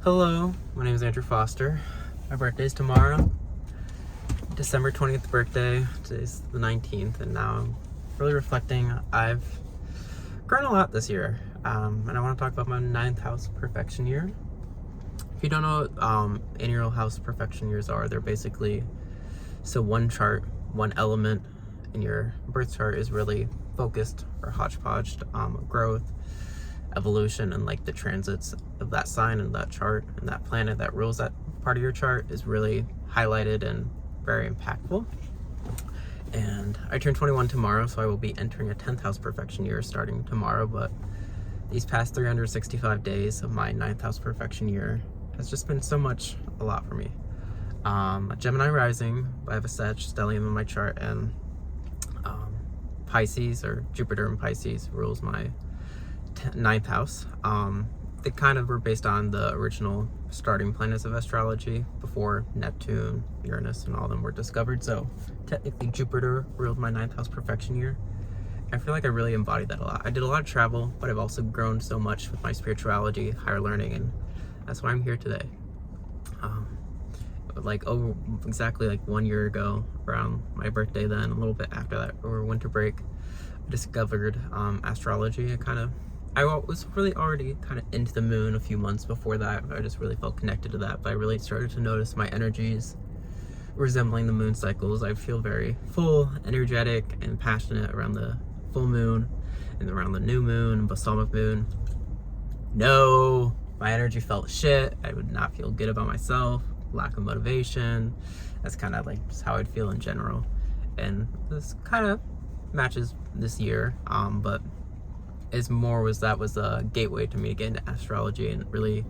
Hello, my name is Andrew Foster. My birthday is tomorrow, December 20th birthday. Today's the 19th, and now I'm really reflecting. I've grown a lot this year, and I want to talk about my 9th house perfection year. If you don't know what annual house perfection years are, they're basically, so one chart, one element in your birth chart is really focused or hodgepodged growth, evolution, and like the transits of that sign and that chart and that planet that rules that part of your chart is really highlighted and very impactful. And I turn 21 tomorrow, so I will be entering a 10th house perfection year starting tomorrow. But these past 365 days of my 9th house perfection year has just been a lot for me. A Gemini rising, I have a Sag stellium in my chart, and Pisces, or Jupiter in Pisces, rules my 9th house. They kind of were based on the original starting planets of astrology before Neptune, Uranus, and all of them were discovered. So technically Jupiter ruled my 9th house perfection year. I feel like I really embodied that a lot. I did a lot of travel, but I've also grown so much with my spirituality, higher learning, and that's why I'm here today. Exactly like 1 year ago, around my birthday, then a little bit after that, over winter break, I discovered astrology. I was really already kind of into the moon a few months before that. I just really felt connected to that, but I really started to notice my energies resembling the moon cycles. I feel very full, energetic, and passionate around the full moon and around the new moon and balsamic moon. No, my energy felt shit. I would not feel good about myself, lack of motivation. That's kind of like just how I'd feel in general. And this kind of matches this year, but that was a gateway to me to get into astrology. And really,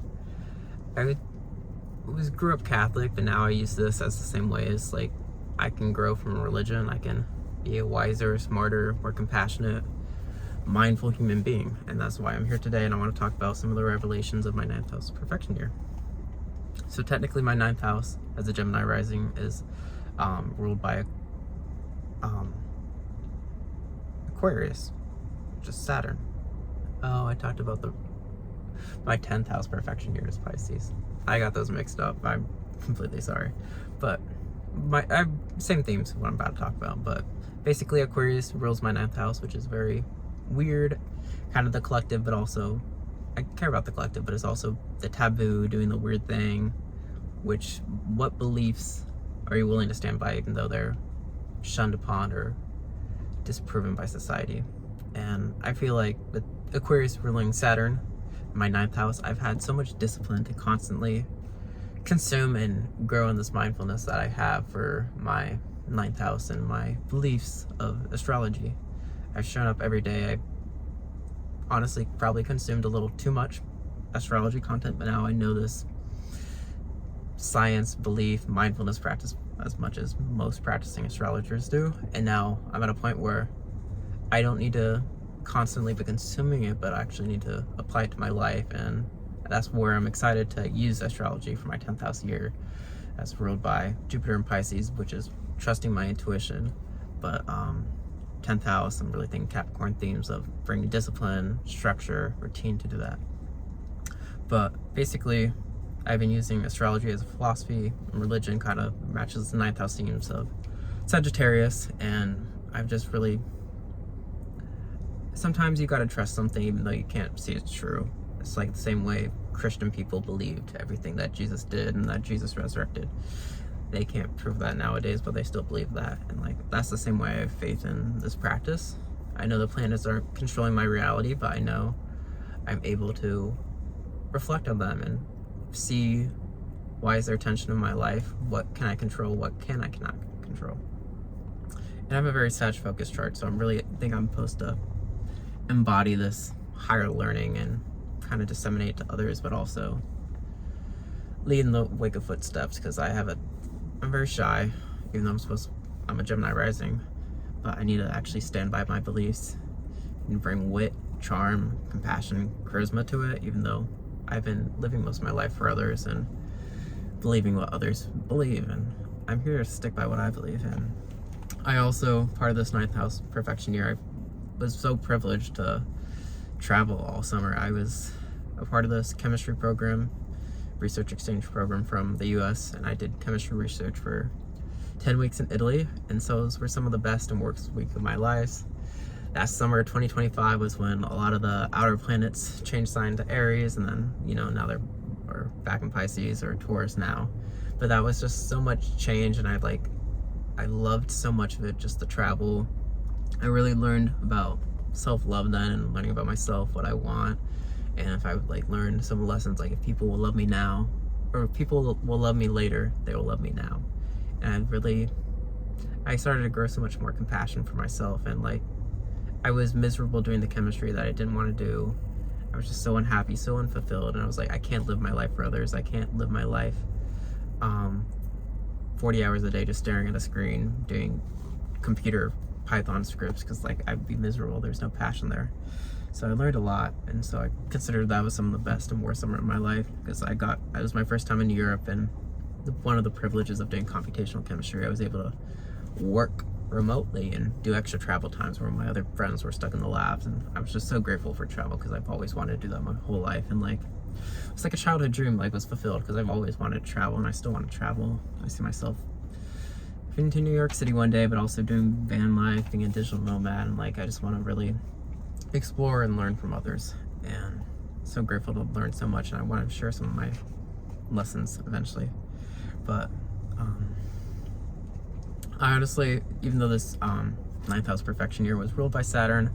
grew up Catholic, but now I use this as the same way as like I can grow from a religion. I can be a wiser, smarter, more compassionate, mindful human being. And that's why I'm here today, and I want to talk about some of the revelations of my 9th house perfection year. So technically my 9th house as a Gemini rising is ruled by Aquarius, which is Saturn. Oh, I talked about my 10th house perfection year is Pisces. I got those mixed up. I'm completely sorry. But same themes what I'm about to talk about. But basically Aquarius rules my 9th house, which is very weird, kind of the collective, but also I care about the collective, but it's also the taboo, doing the weird thing. What beliefs are you willing to stand by even though they're shunned upon or disproven by society? And I feel like with Aquarius ruling Saturn, my 9th house, I've had so much discipline to constantly consume and grow in this mindfulness that I have for my 9th house and my beliefs of astrology. I've shown up every day. I honestly probably consumed a little too much astrology content, but now I know this science, belief, mindfulness practice as much as most practicing astrologers do. And now I'm at a point where I don't need to constantly be consuming it, but I actually need to apply it to my life. And that's where I'm excited to use astrology for my 10th house year, as ruled by Jupiter in Pisces, which is trusting my intuition. But 10th house, I'm really thinking Capricorn themes of bringing discipline, structure, routine to do that. But basically, I've been using astrology as a philosophy, and religion kind of matches the 9th house themes of Sagittarius. And I've just really, sometimes you gotta trust something even though you can't see it's true. It's like the same way Christian people believed everything that Jesus did and that Jesus resurrected. They can't prove that nowadays, but they still believe that. And like, that's the same way I have faith in this practice. I know the planets aren't controlling my reality, but I know I'm able to reflect on them and see why is there tension in my life, what can I control, what cannot control. And I have a very Sag focused chart, so I think I'm supposed to embody this higher learning and kind of disseminate to others, but also lead in the wake of footsteps, because I'm very shy, even though I'm a Gemini rising, but I need to actually stand by my beliefs and bring wit, charm, compassion, charisma to it, even though I've been living most of my life for others and believing what others believe, and I'm here to stick by what I believe in. I also, part of this 9th house perfection year, I was so privileged to travel all summer. I was a part of this chemistry program research exchange program from the US, and I did chemistry research for 10 weeks in Italy, and so those were some of the best and worst weeks of my life. That summer 2025 was when a lot of the outer planets changed sign to Aries, and then, you know, now they're back in Pisces or Taurus now. But that was just so much change, and I loved so much of it, just the travel. I really learned about self-love then, and learning about myself, what I want, and if I would like learn some lessons, like if people will love me now, or if people will love me later, they will love me now. And I started to grow so much more compassion for myself, and like I was miserable doing the chemistry that I didn't want to do. I was just so unhappy, so unfulfilled, and I was like, I can't live my life for others. I can't live my life 40 hours a day just staring at a screen doing computer Python scripts, because like I'd be miserable. There's no passion there. So I learned a lot, and so I considered that was some of the best and worst summer of my life, because it was my first time in Europe, and one of the privileges of doing computational chemistry, I was able to work remotely and do extra travel times where my other friends were stuck in the labs, and I was just so grateful for travel, because I've always wanted to do that my whole life, and like it's like a childhood dream like was fulfilled, because I've always wanted to travel, and I still want to travel. I see myself moving to New York City one day, but also doing van life, being a digital nomad, and like I just want to really explore and learn from others, and so grateful to learn so much, and I want to share some of my lessons eventually. But I honestly, even though this 9th house perfection year was ruled by Saturn,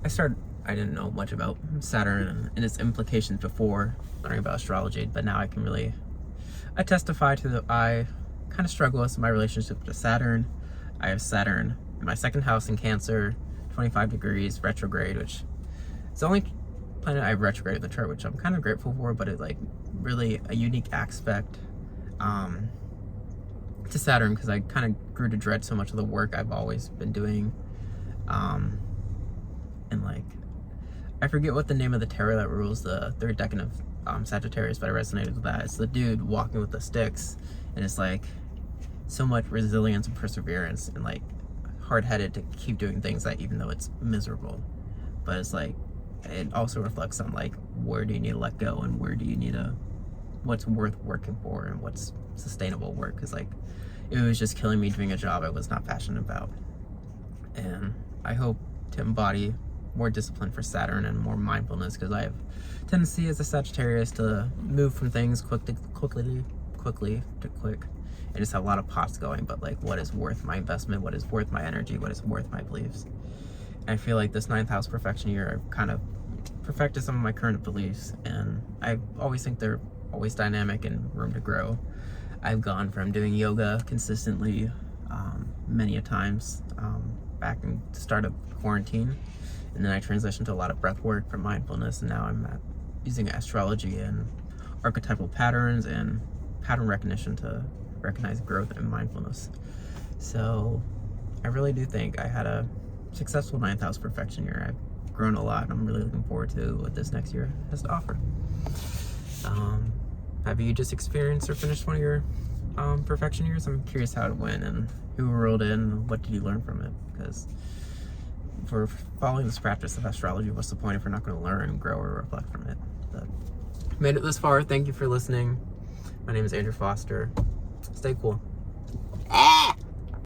I didn't know much about Saturn and its implications before learning about astrology, but now I testify to that I kind of struggle with my relationship to Saturn. I have Saturn in my 2nd house in Cancer, 25 degrees retrograde, which is the only planet I've retrograded in the chart, which I'm kind of grateful for, but it's like really a unique aspect to Saturn, because I kind of grew to dread so much of the work I've always been doing. And like, I forget what the name of the tarot that rules the 3rd decan of Sagittarius, but I resonated with that. It's the dude walking with the sticks, and it's like so much resilience and perseverance, and like hard-headed to keep doing things that even though it's miserable. But it's like, it also reflects on like, where do you need to let go, and where do you need to, what's worth working for, and what's sustainable work. Because like, it was just killing me doing a job I was not passionate about. And I hope to embody more discipline for Saturn and more mindfulness, because I have a tendency as a Sagittarius to move from things quickly to quick, and just have a lot of pots going, but like, what is worth my investment, what is worth my energy, what is worth my beliefs. And I feel like this 9th house perfection year, I've kind of perfected some of my current beliefs, and I always think they're always dynamic and room to grow. I've gone from doing yoga consistently many a times back in the start of quarantine, and then I transitioned to a lot of breath work for mindfulness, and now I'm using astrology and archetypal patterns and pattern recognition to recognize growth and mindfulness. So I really do think I had a successful 9th house perfection year. I've grown a lot, and I'm really looking forward to what this next year has to offer. Have you just experienced or finished one of your perfection years? I'm curious how it went, and who rolled in, and what did you learn from it? Because if we're following this practice of astrology, what's the point if we're not going to learn, grow, or reflect from it? But made it this far. Thank you for listening. My name is Andrew Foster. Stay cool.